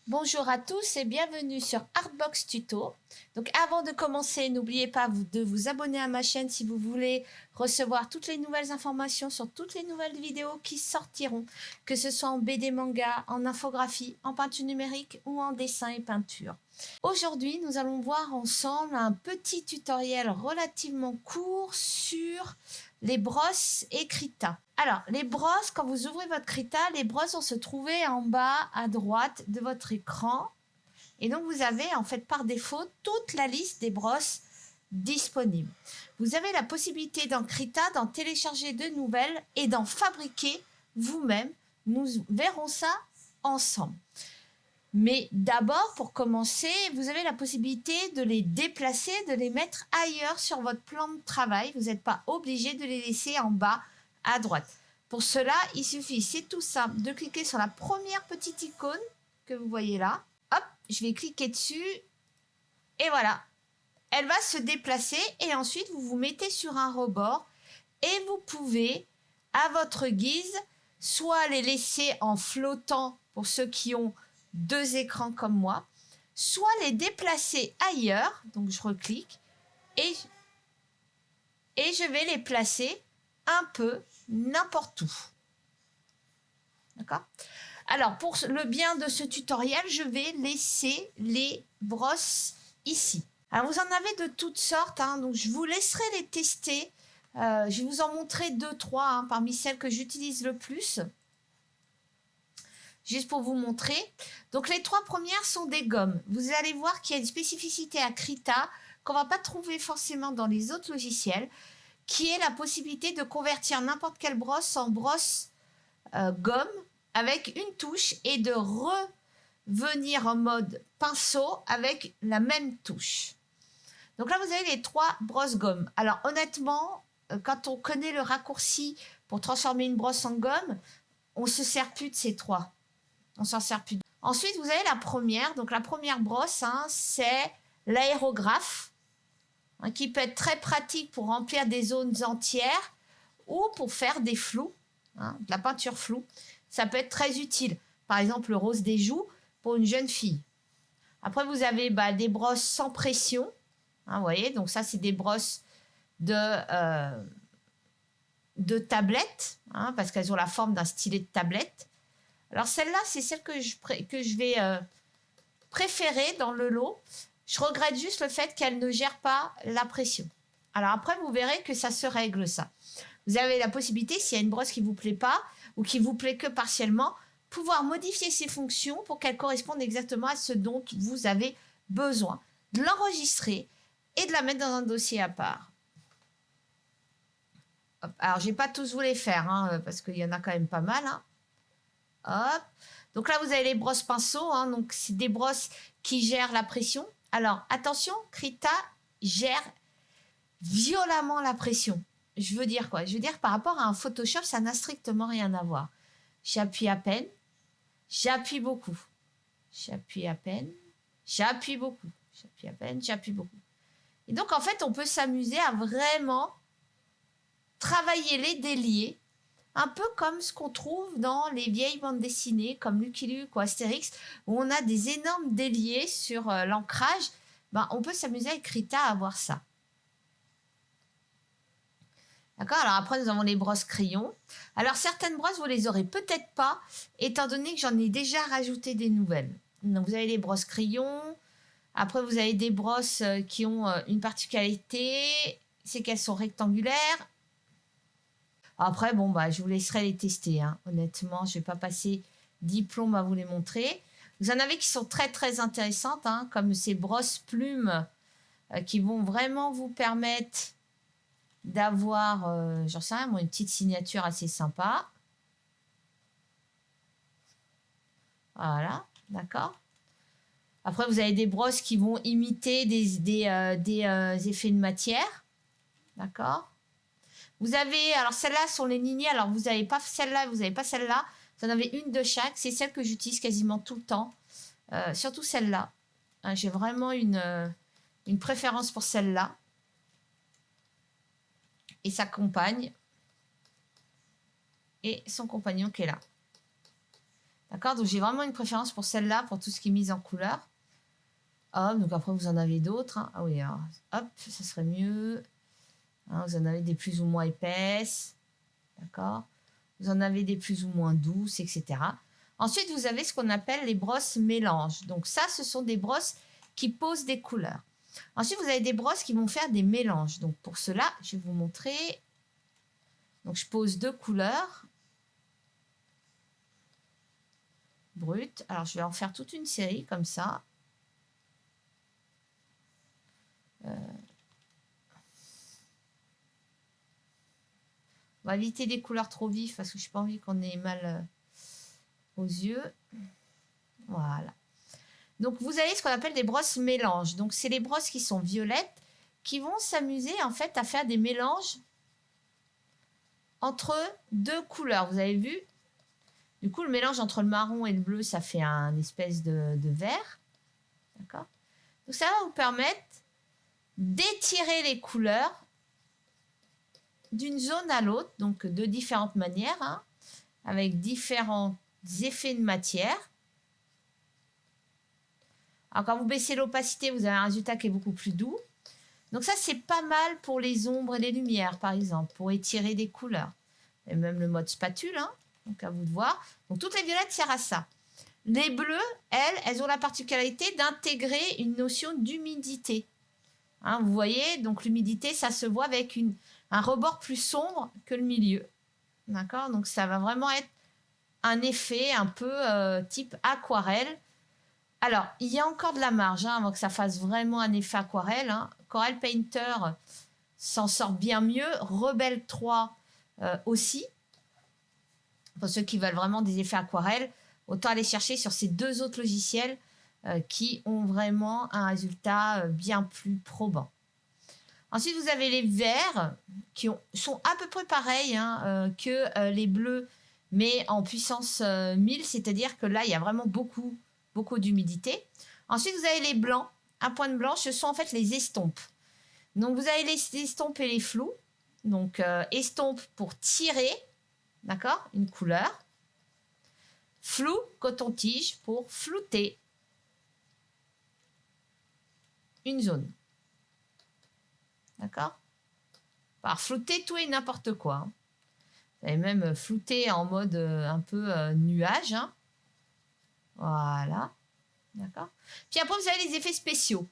Bonjour à tous et bienvenue sur Artbox Tuto. Donc avant de commencer, n'oubliez pas de vous abonner à ma chaîne si vous voulez recevoir toutes les nouvelles informations sur toutes les nouvelles vidéos qui sortiront, que ce soit en BD manga, en infographie, en peinture numérique ou en dessin et peinture. Aujourd'hui, nous allons voir ensemble un petit tutoriel relativement court sur les brosses et Krita. Alors, les brosses, quand vous ouvrez votre Krita, les brosses vont se trouver en bas à droite de votre écran. Et donc, vous avez en fait par défaut toute la liste des brosses disponibles. Vous avez la possibilité dans Krita d'en télécharger de nouvelles et d'en fabriquer vous-même. Nous verrons ça ensemble. Mais d'abord, pour commencer, vous avez la possibilité de les déplacer, de les mettre ailleurs sur votre plan de travail. Vous n'êtes pas obligé de les laisser en bas à droite. Pour cela, il suffit, c'est tout simple, de cliquer sur la première petite icône que vous voyez là. Hop, je vais cliquer dessus et voilà. Elle va se déplacer et ensuite, vous vous mettez sur un rebord et vous pouvez, à votre guise, soit les laisser en flottant pour ceux qui ont deux écrans comme moi, soit les déplacer ailleurs, donc je reclique, et je vais les placer un peu n'importe où. D'accord ? Alors, pour le bien de ce tutoriel, je vais laisser les brosses ici. Alors, vous en avez de toutes sortes, hein, donc je vous laisserai les tester. Je vais vous en montrer 2-3 parmi celles que j'utilise le plus. Juste pour vous montrer. Donc, les 3 premières sont des gommes. Vous allez voir qu'il y a une spécificité à Krita qu'on ne va pas trouver forcément dans les autres logiciels, qui est la possibilité de convertir n'importe quelle brosse en brosse gomme avec une touche et de revenir en mode pinceau avec la même touche. Donc là, vous avez les 3 brosses gomme. Alors, honnêtement, quand on connaît le raccourci pour transformer une brosse en gomme, on ne se sert plus de ces 3. On s'en sert plus. Ensuite, vous avez la première. Donc, la première brosse, c'est l'aérographe, qui peut être très pratique pour remplir des zones entières ou pour faire des flous, de la peinture floue. Ça peut être très utile. Par exemple, le rose des joues pour une jeune fille. Après, vous avez des brosses sans pression. Vous voyez, donc ça, c'est des brosses de tablette, parce qu'elles ont la forme d'un stylet de tablette. Alors, celle-là, c'est celle que je vais préférer dans le lot. Je regrette juste le fait qu'elle ne gère pas la pression. Alors après, vous verrez que ça se règle, ça. Vous avez la possibilité, s'il y a une brosse qui ne vous plaît pas ou qui vous plaît que partiellement, pouvoir modifier ses fonctions pour qu'elles correspondent exactement à ce dont vous avez besoin. De l'enregistrer et de la mettre dans un dossier à part. Hop. Alors, je n'ai pas tous vous les faire, parce qu'il y en a quand même pas mal. Hop. Donc là, vous avez les brosses pinceaux. Donc, c'est des brosses qui gèrent la pression. Alors, attention, Krita gère violemment la pression. Je veux dire quoi? Je veux dire, par rapport à un Photoshop, ça n'a strictement rien à voir. J'appuie à peine. J'appuie beaucoup. J'appuie à peine. J'appuie beaucoup. J'appuie à peine. J'appuie beaucoup. Et donc, en fait, on peut s'amuser à vraiment travailler les déliés, un peu comme ce qu'on trouve dans les vieilles bandes dessinées comme Lucky Luke ou Astérix, où on a des énormes déliés sur l'ancrage. On peut s'amuser avec Krita à voir ça. D'accord? Alors après, nous avons les brosses crayons. Alors, certaines brosses, vous les aurez peut-être pas, étant donné que j'en ai déjà rajouté des nouvelles. Donc, vous avez les brosses crayons. Après, vous avez des brosses qui ont une particularité, c'est qu'elles sont rectangulaires. Après, je vous laisserai les tester. Honnêtement, je ne vais pas passer 10 plombs à vous les montrer. Vous en avez qui sont très, très intéressantes, comme ces brosses plumes qui vont vraiment vous permettre d'avoir, j'en sais rien, une petite signature assez sympa. Voilà, d'accord. Après, vous avez des brosses qui vont imiter des effets de matière. D'accord. Vous avez, alors celles-là sont les lignées, alors vous n'avez pas celle-là, vous n'avez pas celle-là. Vous en avez une de chaque. C'est celle que j'utilise quasiment tout le temps. Surtout celle-là. J'ai vraiment une préférence pour celle-là. Et sa compagne. Et son compagnon qui est là. D'accord? Donc, j'ai vraiment une préférence pour celle-là, pour tout ce qui est mis en couleur. Hop, donc après, vous en avez d'autres. Hein. Ah oui, alors, hop, ça serait mieux. Hein, vous en avez des plus ou moins épaisses. D'accord? Vous en avez des plus ou moins douces, etc. Ensuite, vous avez ce qu'on appelle les brosses mélange. Donc ça, ce sont des brosses qui posent des couleurs. Ensuite, vous avez des brosses qui vont faire des mélanges. Donc pour cela, je vais vous montrer. Donc je pose 2 couleurs brutes. Alors je vais en faire toute une série comme ça. On va éviter des couleurs trop vives parce que je n'ai pas envie qu'on ait mal aux yeux. Voilà. Donc, vous avez ce qu'on appelle des brosses mélanges. Donc, c'est les brosses qui sont violettes qui vont s'amuser en fait à faire des mélanges entre 2 couleurs. Vous avez vu? Du coup, le mélange entre le marron et le bleu, ça fait un espèce de vert. D'accord? Donc, ça va vous permettre d'étirer les couleurs d'une zone à l'autre, donc de différentes manières, hein, avec différents effets de matière. Alors, quand vous baissez l'opacité, vous avez un résultat qui est beaucoup plus doux. Donc ça, c'est pas mal pour les ombres et les lumières, par exemple, pour étirer des couleurs. Et même le mode spatule, hein, donc à vous de voir. Donc toutes les violettes servent à ça. Les bleus, elles ont la particularité d'intégrer une notion d'humidité. Hein, vous voyez, donc l'humidité, ça se voit avec un rebord plus sombre que le milieu. D'accord? Donc ça va vraiment être un effet un peu type aquarelle. Alors, il y a encore de la marge hein, avant que ça fasse vraiment un effet aquarelle. Hein. Corel Painter s'en sort bien mieux. Rebelle 3 aussi. Pour ceux qui veulent vraiment des effets aquarelle, autant aller chercher sur ces 2 autres logiciels qui ont vraiment un résultat bien plus probant. Ensuite, vous avez les verts qui sont à peu près pareils hein, que les bleus, mais en puissance 1000, c'est-à-dire que là, il y a vraiment beaucoup d'humidité. Ensuite, vous avez les blancs. À pointe blanche, ce sont en fait les estompes. Donc, vous avez les estompes et les flous. Donc, estompe pour tirer, d'accord, une couleur. Flou, coton-tige pour flouter une zone. D'accord? Par flouter tout et n'importe quoi. Hein. Vous avez même flouter en mode un peu nuage. Hein. Voilà. D'accord. Puis après, vous avez les effets spéciaux.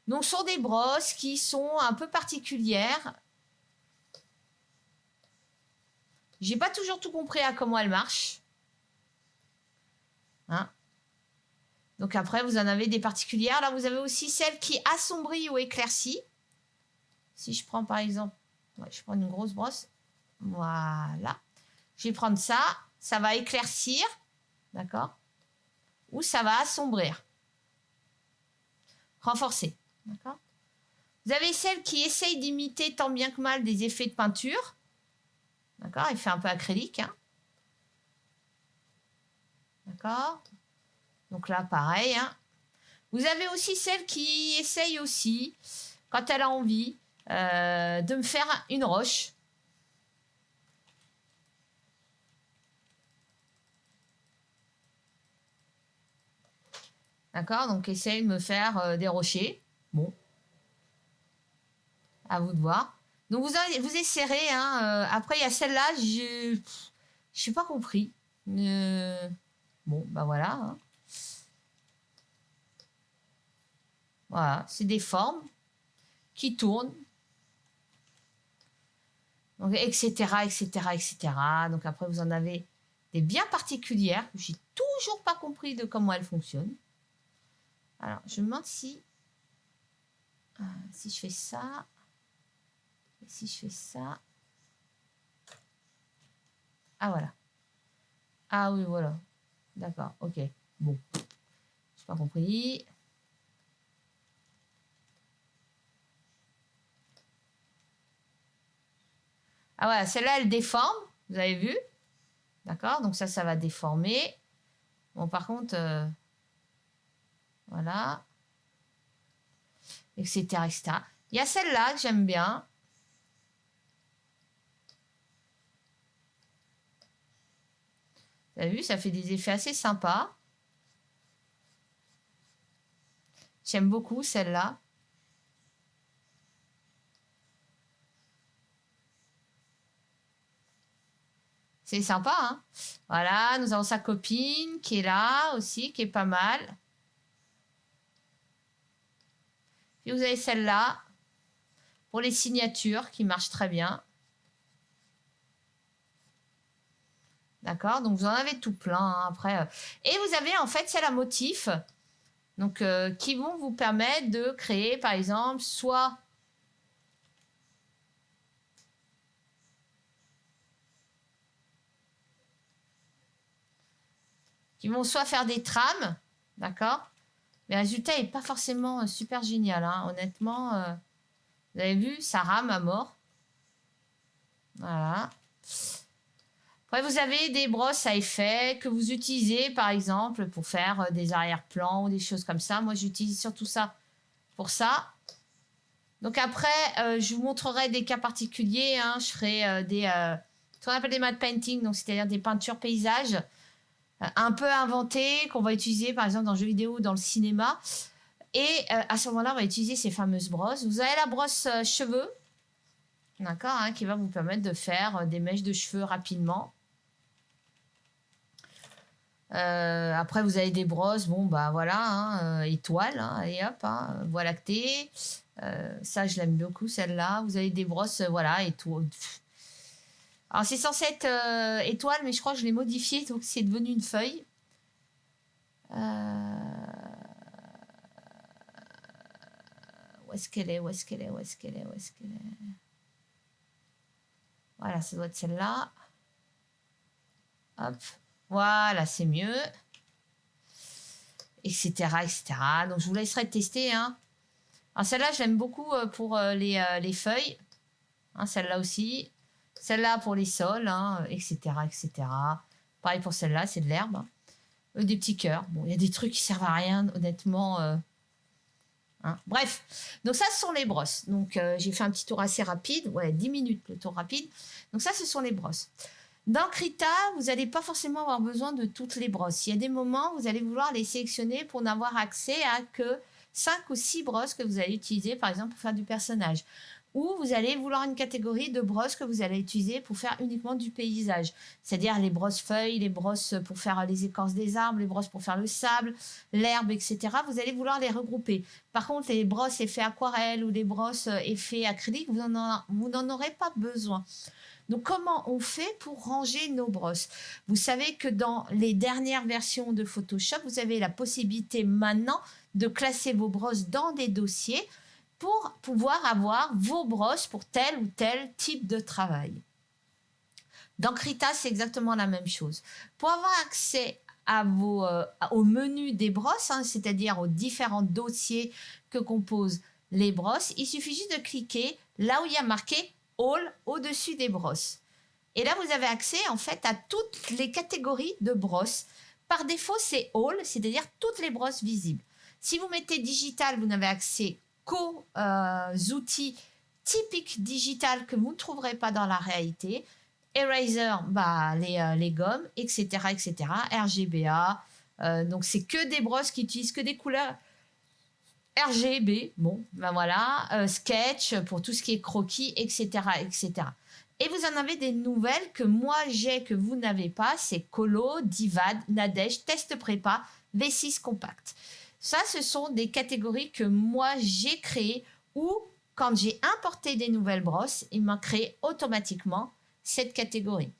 Donc, ce sont des brosses qui sont un peu particulières. J'ai pas toujours tout compris à comment elles marchent. Hein. Donc après, vous en avez des particulières. Là, vous avez aussi celles qui assombrissent ou éclaircissent. Si je prends par exemple, je prends une grosse brosse. Voilà. Je vais prendre ça. Ça va éclaircir. D'accord. Ou ça va assombrir. Renforcer. D'accord. Vous avez celles qui essayent d'imiter tant bien que mal des effets de peinture. D'accord. Il fait un peu acrylique. Hein. D'accord. Donc là, pareil. Hein. Vous avez aussi celle qui essaye aussi, quand elle a envie, de me faire une roche. D'accord? Donc, essaye de me faire des rochers. Bon. À vous de voir. Donc, vous essayerez. Hein, après, il y a celle-là, je n'ai pas compris. Bon, ben voilà. Hein. Voilà, c'est des formes qui tournent. Donc, etc., etc., etc. Donc, après, vous en avez des bien particulières que j'ai toujours pas compris de comment elles fonctionnent. Alors, je me demande si je fais ça, et si je fais ça. Ah, voilà. Ah oui, voilà. D'accord, ok. Bon, j'ai pas compris. Ah voilà, celle-là, elle déforme, vous avez vu. D'accord, donc ça va déformer. Bon, par contre, voilà. Etc., etc. Il y a celle-là que j'aime bien. Vous avez vu, ça fait des effets assez sympas. J'aime beaucoup celle-là. C'est sympa, hein? Voilà, nous avons sa copine qui est là aussi, qui est pas mal. Puis vous avez celle-là pour les signatures qui marche très bien. D'accord? Donc vous en avez tout plein hein, après. Et vous avez en fait celle à motif. Donc qui vont vous permettre de créer par exemple soit faire des trames, d'accord? Mais le résultat n'est pas forcément super génial, hein. Honnêtement. Vous avez vu, ça rame à mort. Voilà. Après, vous avez des brosses à effet que vous utilisez, par exemple, pour faire des arrière-plans ou des choses comme ça. Moi, j'utilise surtout ça pour ça. Donc après, je vous montrerai des cas particuliers. Hein. Je ferai ce qu'on appelle des matte painting, donc c'est-à-dire des peintures paysages un peu inventées qu'on va utiliser, par exemple, dans le jeu vidéo ou dans le cinéma. Et à ce moment-là, on va utiliser ces fameuses brosses. Vous avez la brosse cheveux, d'accord, hein, qui va vous permettre de faire des mèches de cheveux rapidement. Après, vous avez des brosses, bon, bah voilà, hein, étoile, hein, et hop, hein, voie lactée. Ça, je l'aime beaucoup, celle-là. Vous avez des brosses, voilà, étoile. Alors, c'est censé être étoile, mais je crois que je l'ai modifié, donc c'est devenu une feuille. Où est-ce qu'elle est? Où est-ce qu'elle est? Où est-ce qu'elle est? Où est-ce qu'elle est? Voilà, ça doit être celle-là. Hop. Voilà, c'est mieux. Etc., etc. Donc, je vous laisserai tester. Hein. Alors, celle-là, je l'aime beaucoup pour les feuilles. Hein, celle-là aussi. Celle-là pour les sols, hein, etc., etc. Pareil pour celle-là, c'est de l'herbe. Hein. Des petits cœurs. Bon, il y a des trucs qui servent à rien, honnêtement. Hein. Bref, donc ça, ce sont les brosses. Donc, j'ai fait un petit tour assez rapide. Ouais, 10 minutes, le tour rapide. Donc, ça, ce sont les brosses. Dans Krita, vous n'allez pas forcément avoir besoin de toutes les brosses. Il y a des moments où vous allez vouloir les sélectionner pour n'avoir accès à que 5 ou 6 brosses que vous allez utiliser, par exemple, pour faire du personnage. Ou vous allez vouloir une catégorie de brosses que vous allez utiliser pour faire uniquement du paysage. C'est-à-dire les brosses feuilles, les brosses pour faire les écorces des arbres, les brosses pour faire le sable, l'herbe, etc. Vous allez vouloir les regrouper. Par contre, les brosses effets aquarelle ou les brosses effets acrylique, vous n'en aurez pas besoin. Donc, comment on fait pour ranger nos brosses? Vous savez que dans les dernières versions de Photoshop, vous avez la possibilité maintenant de classer vos brosses dans des dossiers pour pouvoir avoir vos brosses pour tel ou tel type de travail. Dans Krita, c'est exactement la même chose. Pour avoir accès au menu des brosses, hein, c'est-à-dire aux différents dossiers que composent les brosses, il suffit juste de cliquer là où il y a marqué All au-dessus des brosses. Et là, vous avez accès en fait à toutes les catégories de brosses. Par défaut, c'est All, c'est-à-dire toutes les brosses visibles. Si vous mettez digital, vous n'avez accès qu'aux outils typiques digital que vous ne trouverez pas dans la réalité. Eraser, bah, les gommes, etc., etc. RGBA. Donc, c'est que des brosses qui utilisent que des couleurs RGB, bon, ben voilà, Sketch pour tout ce qui est croquis, etc., etc. Et vous en avez des nouvelles que moi j'ai, que vous n'avez pas, c'est Colo, Divad, Nadège, Test Prépa, V6 Compact. Ça, ce sont des catégories que moi j'ai créées ou quand j'ai importé des nouvelles brosses, il m'a créé automatiquement cette catégorie.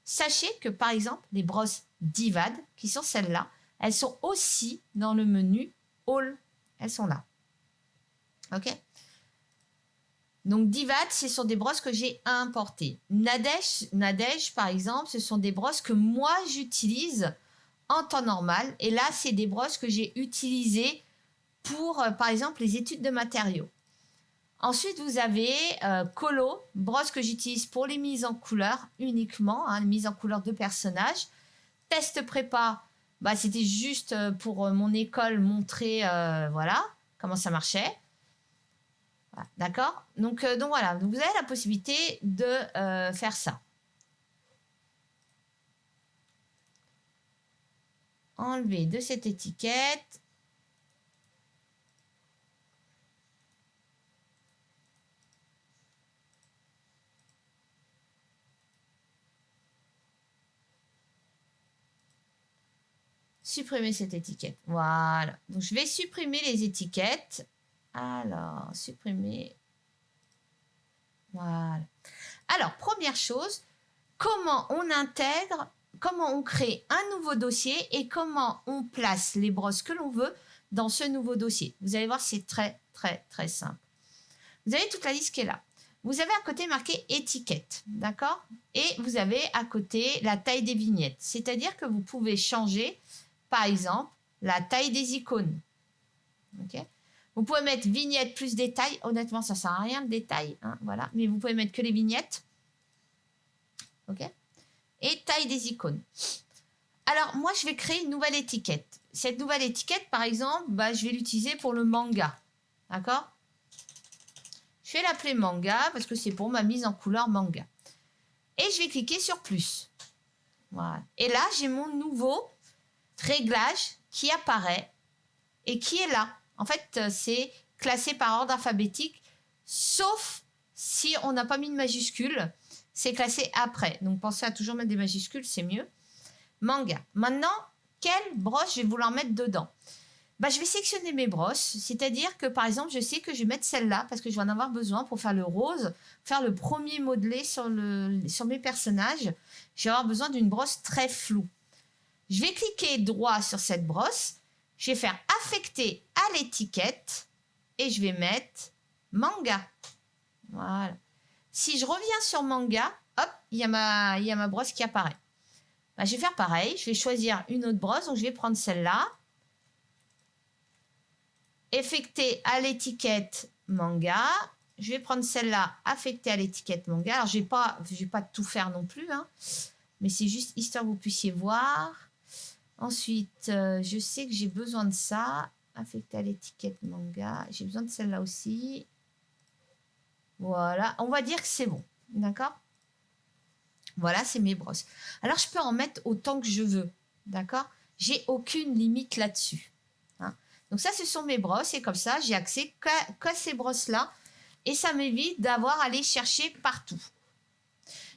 Sachez que par exemple, les brosses Divad, qui sont celles-là, elles sont aussi dans le menu All. Elles sont là. OK? Donc, Divad, ce sont des brosses que j'ai importées. Nadège, par exemple, ce sont des brosses que moi, j'utilise en temps normal. Et là, c'est des brosses que j'ai utilisées pour, par exemple, les études de matériaux. Ensuite, vous avez Colo, brosse que j'utilise pour les mises en couleur uniquement, hein, les mises en couleur de personnages. Test prépa, bah, c'était juste pour mon école montrer voilà, comment ça marchait. Voilà, d'accord, donc voilà, vous avez la possibilité de faire ça. enlever de cette étiquette. Supprimer cette étiquette. Voilà. Donc, je vais supprimer les étiquettes. Alors, supprimer. Voilà. Alors, première chose, comment on intègre, comment on crée un nouveau dossier et comment on place les brosses que l'on veut dans ce nouveau dossier. Vous allez voir, c'est très, très, très simple. Vous avez toute la liste qui est là. Vous avez à côté marqué étiquette, d'accord? Et vous avez à côté la taille des vignettes. C'est-à-dire que vous pouvez changer, par exemple, la taille des icônes. Ok? Vous pouvez mettre vignette plus détail. Honnêtement, ça ne sert à rien le détail. Hein, voilà. Mais vous pouvez mettre que les vignettes. Ok? Et taille des icônes. Alors, moi, je vais créer une nouvelle étiquette. Cette nouvelle étiquette, par exemple, bah, je vais l'utiliser pour le manga. D'accord? Je vais l'appeler manga parce que c'est pour ma mise en couleur manga. Et je vais cliquer sur plus. Voilà. Et là, j'ai mon nouveau réglage qui apparaît et qui est là. En fait, c'est classé par ordre alphabétique, sauf si on n'a pas mis de majuscule. C'est classé après. Donc, pensez à toujours mettre des majuscules, c'est mieux. Manga. Maintenant, quelle brosse je vais vouloir mettre dedans? Bah, je vais sélectionner mes brosses. C'est-à-dire que, par exemple, je sais que je vais mettre celle-là parce que je vais en avoir besoin pour faire le rose, faire le premier modelé sur mes personnages. Je vais avoir besoin d'une brosse très floue. Je vais cliquer droit sur cette brosse. Je vais faire affecter à l'étiquette et je vais mettre manga. Voilà. Si je reviens sur manga, hop, il y a ma brosse qui apparaît. Bah, je vais faire pareil. Je vais choisir une autre brosse. Donc, je vais prendre celle-là. Affecter à l'étiquette manga. Je vais prendre celle-là, affecter à l'étiquette manga. Alors, je vais pas tout faire non plus. Hein, mais c'est juste histoire que vous puissiez voir. Ensuite, je sais que j'ai besoin de ça. Affecter à l'étiquette manga. J'ai besoin de celle-là aussi. Voilà. On va dire que c'est bon. D'accord? Voilà, c'est mes brosses. Alors, je peux en mettre autant que je veux. D'accord? J'ai aucune limite là-dessus. Hein? Donc, ça, ce sont mes brosses. Et comme ça, j'ai accès qu'à ces brosses-là. Et ça m'évite d'avoir à aller chercher partout.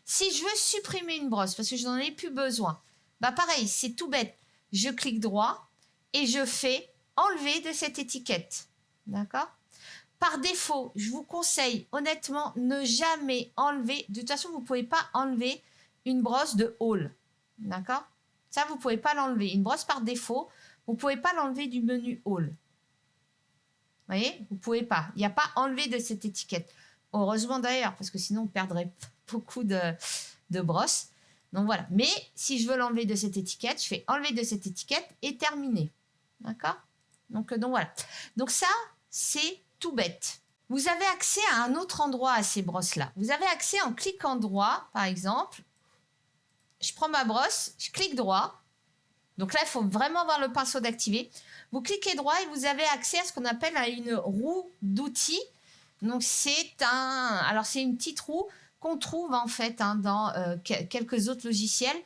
Si je veux supprimer une brosse parce que je n'en ai plus besoin, bah pareil, c'est tout bête. Je clique droit et je fais enlever de cette étiquette. D'accord? Par défaut, je vous conseille honnêtement ne jamais enlever. De toute façon, vous ne pouvez pas enlever une brosse de haul. D'accord? Ça, vous ne pouvez pas l'enlever. Une brosse par défaut, vous ne pouvez pas l'enlever du menu haul. Vous voyez? Vous ne pouvez pas. Il n'y a pas enlevé de cette étiquette. Heureusement d'ailleurs, parce que sinon, on perdrait beaucoup de brosses. Donc voilà. Mais si je veux l'enlever de cette étiquette, je fais enlever de cette étiquette et terminer. D'accord? Donc voilà. Donc ça, c'est tout bête. Vous avez accès à un autre endroit à ces brosses-là. Vous avez accès en cliquant droit, par exemple. Je prends ma brosse, je clique droit. Donc là, il faut vraiment avoir le pinceau d'activer. Vous cliquez droit et vous avez accès à ce qu'on appelle une roue d'outils. Donc c'est une petite roue qu'on trouve en fait dans quelques autres logiciels.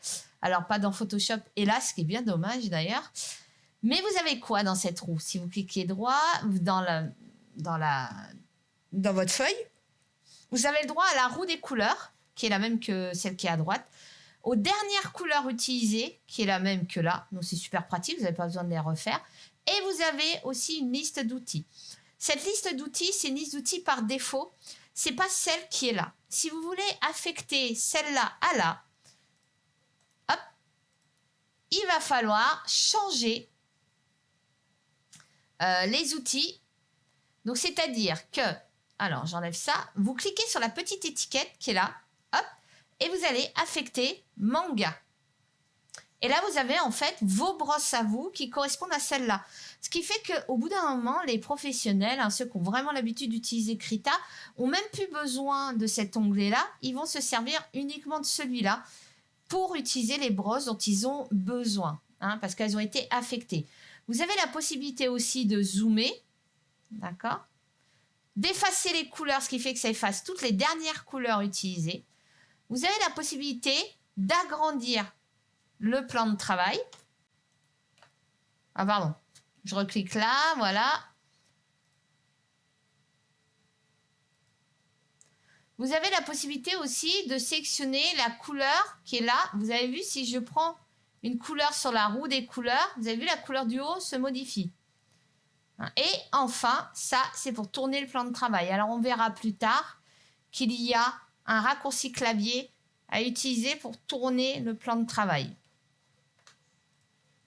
Alors pas dans Photoshop, hélas, ce qui est bien dommage d'ailleurs. Mais vous avez quoi dans cette roue? Si vous cliquez droit dans votre feuille, vous avez le droit à la roue des couleurs, qui est la même que celle qui est à droite, aux dernières couleurs utilisées, qui est la même que là. Donc c'est super pratique, vous n'avez pas besoin de les refaire. Et vous avez aussi une liste d'outils. Cette liste d'outils, c'est une liste d'outils par défaut. C'est pas celle qui est là. Si vous voulez affecter celle-là à là, hop, il va falloir changer les outils. Donc, c'est-à-dire que, alors j'enlève ça, vous cliquez sur la petite étiquette qui est là, hop, et vous allez affecter manga. Et là, vous avez en fait vos brosses à vous qui correspondent à celle-là. Ce qui fait qu'au bout d'un moment, les professionnels, ceux qui ont vraiment l'habitude d'utiliser Krita, ont même plus besoin de cet onglet-là. Ils vont se servir uniquement de celui-là pour utiliser les brosses dont ils ont besoin, parce qu'elles ont été affectées. Vous avez la possibilité aussi de zoomer, d'accord, d'effacer les couleurs, ce qui fait que ça efface toutes les dernières couleurs utilisées. Vous avez la possibilité d'agrandir le plan de travail. Ah, pardon. Je reclique là, voilà. Vous avez la possibilité aussi de sélectionner la couleur qui est là. Vous avez vu, si je prends une couleur sur la roue des couleurs, vous avez vu, la couleur du haut se modifie. Et enfin, ça, c'est pour tourner le plan de travail. Alors, on verra plus tard qu'il y a un raccourci clavier à utiliser pour tourner le plan de travail.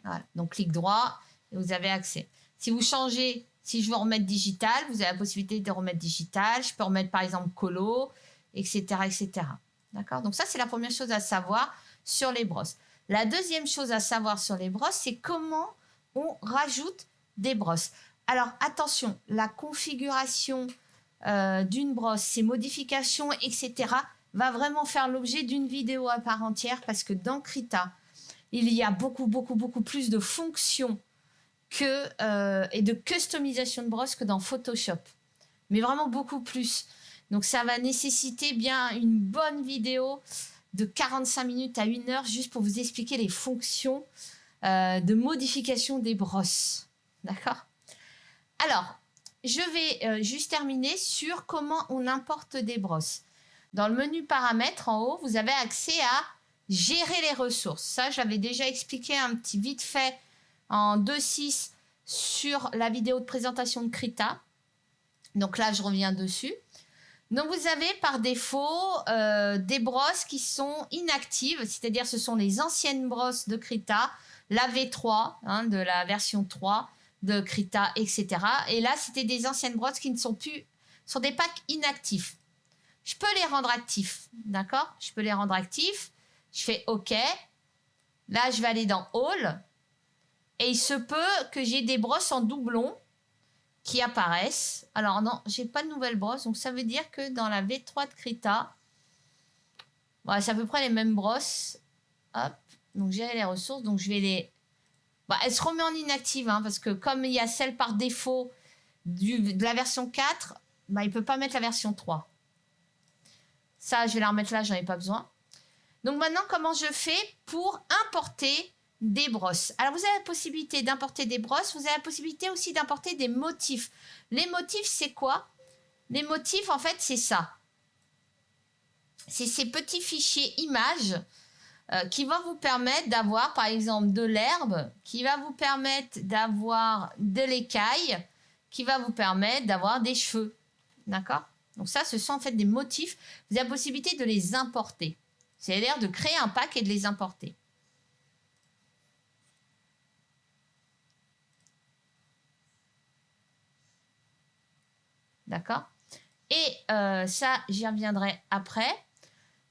Voilà. Donc, clic droit et vous avez accès. Si vous changez, si je veux remettre digital, vous avez la possibilité de remettre digital. Je peux remettre, par exemple, colo, etc., etc. D'accord? Donc, ça, c'est la première chose à savoir sur les brosses. La deuxième chose à savoir sur les brosses, c'est comment on rajoute des brosses. Alors, attention, la configuration d'une brosse, ses modifications, etc., va vraiment faire l'objet d'une vidéo à part entière parce que dans Krita, il y a beaucoup plus de fonctions et de customisation de brosses que dans Photoshop. Mais vraiment beaucoup plus. Donc, ça va nécessiter bien une bonne vidéo de 45 minutes à 1 heure juste pour vous expliquer les fonctions de modification des brosses. D'accord? Alors, je vais juste terminer sur comment on importe des brosses. Dans le menu paramètres, en haut, vous avez accès à gérer les ressources. Ça, j'avais déjà expliqué un petit vite fait en 2.6 sur la vidéo de présentation de Krita. Donc là, je reviens dessus. Donc, vous avez par défaut des brosses qui sont inactives, c'est-à-dire ce sont les anciennes brosses de Krita, la V3 de la version 3 de Krita, etc. Et là, c'était des anciennes brosses qui ne sont plus sur des packs inactifs. Je peux les rendre actifs, d'accord? Je peux les rendre actifs. Je fais OK. Là, je vais aller dans All. Et il se peut que j'ai des brosses en doublon qui apparaissent. Alors non, j'ai pas de nouvelles brosses. Donc, ça veut dire que dans la V3 de Krita, voilà, c'est à peu près les mêmes brosses. Hop. Donc, gérer les ressources. Donc, je vais les... elle se remet en inactive parce que comme il y a celle par défaut de la version 4, il ne peut pas mettre la version 3. Ça, je vais la remettre là, j'en ai pas besoin. Donc maintenant, comment je fais pour importer des brosses? Alors, vous avez la possibilité d'importer des brosses. Vous avez la possibilité aussi d'importer des motifs. Les motifs, c'est quoi? Les motifs, en fait, c'est ça. C'est ces petits fichiers images qui va vous permettre d'avoir, par exemple, de l'herbe, qui va vous permettre d'avoir de l'écaille, qui va vous permettre d'avoir des cheveux. D'accord? Donc ça, ce sont en fait des motifs. Vous avez la possibilité de les importer. C'est-à-dire de créer un pack et de les importer. D'accord? Et ça, j'y reviendrai après.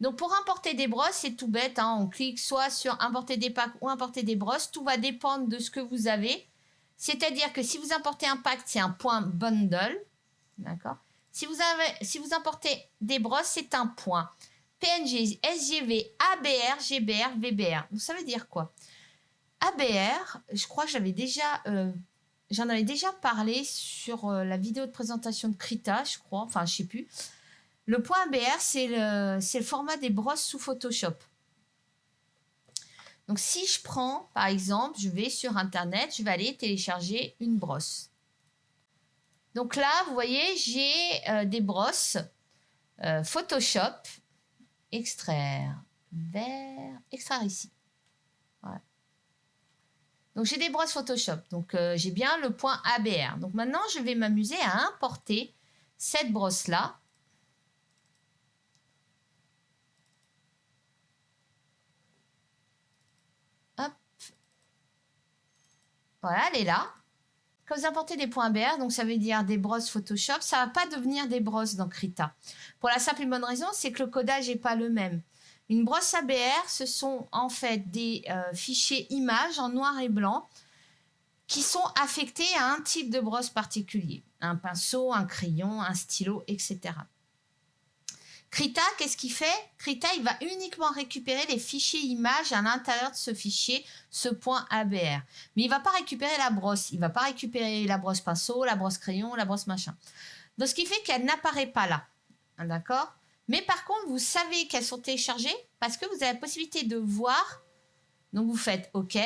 Donc, pour importer des brosses, c'est tout bête. On clique soit sur importer des packs ou importer des brosses. Tout va dépendre de ce que vous avez. C'est-à-dire que si vous importez un pack, c'est un point bundle. D'accord? Si vous importez des brosses, c'est un point PNG, SGV, ABR, GBR, VBR. Donc, ça veut dire quoi? ABR, je crois que j'en avais déjà parlé sur la vidéo de présentation de Krita, je crois. Enfin, je ne sais plus. Le point ABR, c'est le format des brosses sous Photoshop. Donc, si je prends, par exemple, je vais sur Internet, je vais aller télécharger une brosse. Donc là, vous voyez, j'ai des brosses Photoshop, extraire, extraire ici. Voilà. Donc, j'ai des brosses Photoshop. Donc, j'ai bien le point ABR. Donc, maintenant, je vais m'amuser à importer cette brosse-là. Hop. Voilà, elle est là. Quand vous importez des points ABR, donc ça veut dire des brosses Photoshop, ça ne va pas devenir des brosses dans Krita. Pour la simple et bonne raison, c'est que le codage n'est pas le même. Une brosse ABR, ce sont en fait des fichiers images en noir et blanc qui sont affectés à un type de brosse particulier. Un pinceau, un crayon, un stylo, etc. Krita, qu'est-ce qu'il fait? Krita, il va uniquement récupérer les fichiers images à l'intérieur de ce fichier, ce point ABR. Mais il ne va pas récupérer la brosse. Il ne va pas récupérer la brosse pinceau, la brosse crayon, la brosse machin. Donc, ce qui fait qu'elle n'apparaît pas là. D'accord? Mais par contre, vous savez qu'elles sont téléchargées parce que vous avez la possibilité de voir. Donc, vous faites OK.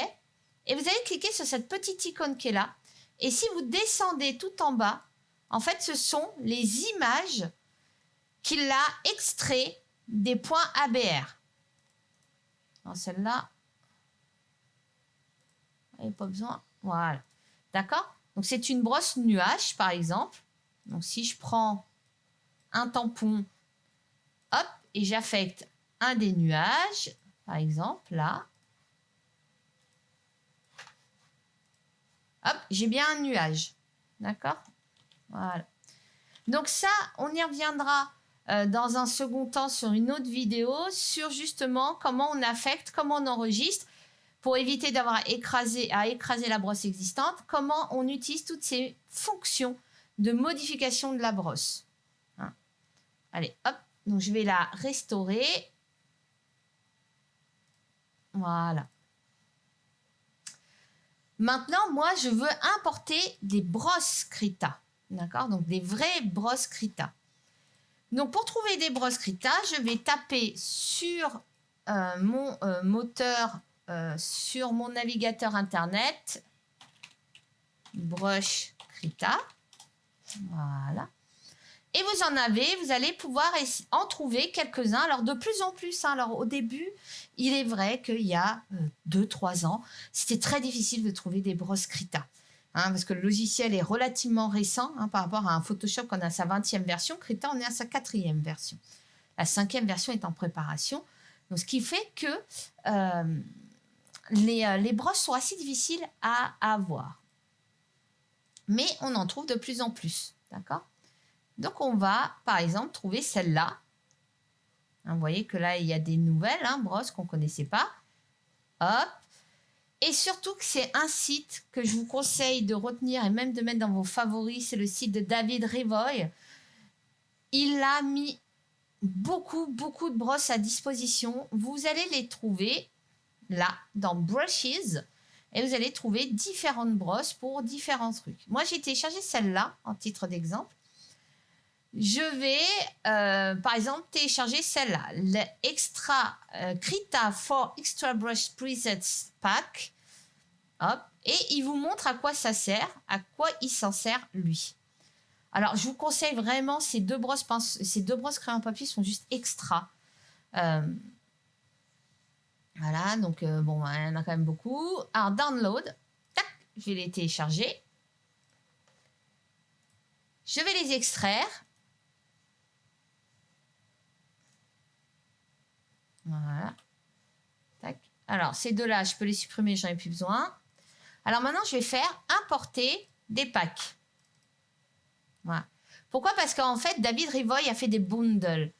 Et vous allez cliquer sur cette petite icône qui est là. Et si vous descendez tout en bas, en fait, ce sont les images qu'il a extraits des points ABR. Alors, celle-là, il n'y a pas besoin. Voilà. D'accord? Donc, c'est une brosse nuage, par exemple. Donc, si je prends un tampon, hop, et j'affecte un des nuages, par exemple, là. Hop, j'ai bien un nuage. D'accord? Voilà. Donc ça, on y reviendra dans un second temps sur une autre vidéo sur justement comment on affecte, comment on enregistre pour éviter d'avoir à écraser la brosse existante, comment on utilise toutes ces fonctions de modification de la brosse. Hein. Allez, hop, donc je vais la restaurer. Voilà. Maintenant, moi, je veux importer des brosses Krita. D'accord? Donc, des vraies brosses Krita. Donc, pour trouver des brosses Krita, je vais taper sur mon moteur, sur mon navigateur Internet, brush Krita. Voilà. Et vous allez pouvoir en trouver quelques-uns. Alors, de plus en plus, hein, alors au début, il est vrai qu'il y a 2-3 ans, c'était très difficile de trouver des brosses Krita. Hein, parce que le logiciel est relativement récent hein, par rapport à un Photoshop qu'on a à sa 20e version. Krita, on est à sa 4e version. La 5e version est en préparation. Donc, ce qui fait que les brosses sont assez difficiles à avoir. Mais on en trouve de plus en plus. D'accord ? Donc, on va, par exemple, trouver celle-là. Hein, vous voyez que là, il y a des nouvelles brosses qu'on ne connaissait pas. Hop. Et surtout que c'est un site que je vous conseille de retenir et même de mettre dans vos favoris. C'est le site de David Rivoy. Il a mis beaucoup de brosses à disposition. Vous allez les trouver là, dans Brushes. Et vous allez trouver différentes brosses pour différents trucs. Moi, j'ai téléchargé celle-là en titre d'exemple. Je vais, par exemple, télécharger celle-là, l'Extra Krita 4 Extra Brush Presets Pack. Hop, et il vous montre à quoi ça sert, à quoi il s'en sert lui. Alors, je vous conseille vraiment ces deux brosses crayons papier sont juste extra. Voilà, donc bon, il y en a quand même beaucoup. Alors, download, tac, je vais les télécharger. Je vais les extraire. Voilà. Tac. Alors, ces deux-là, je peux les supprimer, j'en ai plus besoin. Alors maintenant, je vais faire importer des packs. Voilà. Pourquoi? Parce qu'en fait, David Rivoy a fait des bundles.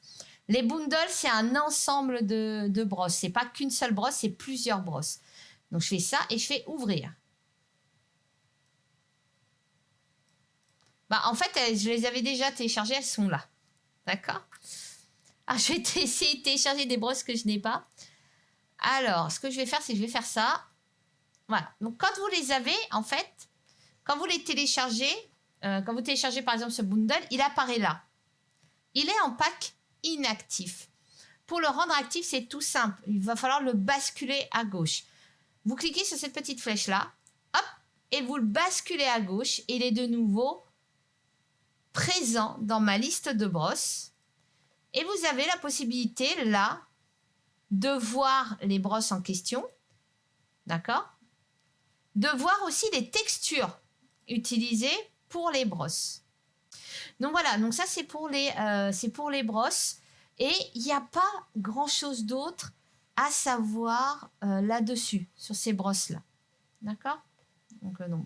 Les bundles, c'est un ensemble de brosses. C'est pas qu'une seule brosse, c'est plusieurs brosses. Donc, je fais ça et je fais ouvrir. Bah, en fait, je les avais déjà téléchargées, elles sont là. D'accord? Alors, je vais essayer de télécharger des brosses que je n'ai pas. Alors, ce que je vais faire, c'est que je vais faire ça. Voilà. Donc, quand vous les avez, en fait, quand vous les téléchargez, quand vous téléchargez, par exemple, ce bundle, il apparaît là. Il est en pack inactif. Pour le rendre actif, c'est tout simple. Il va falloir le basculer à gauche. Vous cliquez sur cette petite flèche-là, hop, et vous le basculez à gauche. Et il est de nouveau présent dans ma liste de brosses. Et vous avez la possibilité, là, de voir les brosses en question. D'accord? De voir aussi les textures utilisées pour les brosses. Donc voilà, donc ça c'est pour les brosses. Et il n'y a pas grand-chose d'autre à savoir là-dessus, sur ces brosses-là. D'accord? Donc non.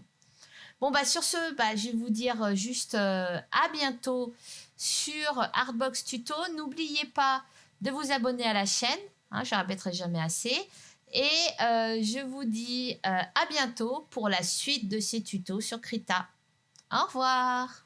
Bon, bah sur ce, je vais vous dire juste à bientôt sur Artbox Tuto. N'oubliez pas de vous abonner à la chaîne. Hein, je ne répéterai jamais assez. Et je vous dis à bientôt pour la suite de ces tutos sur Krita. Au revoir!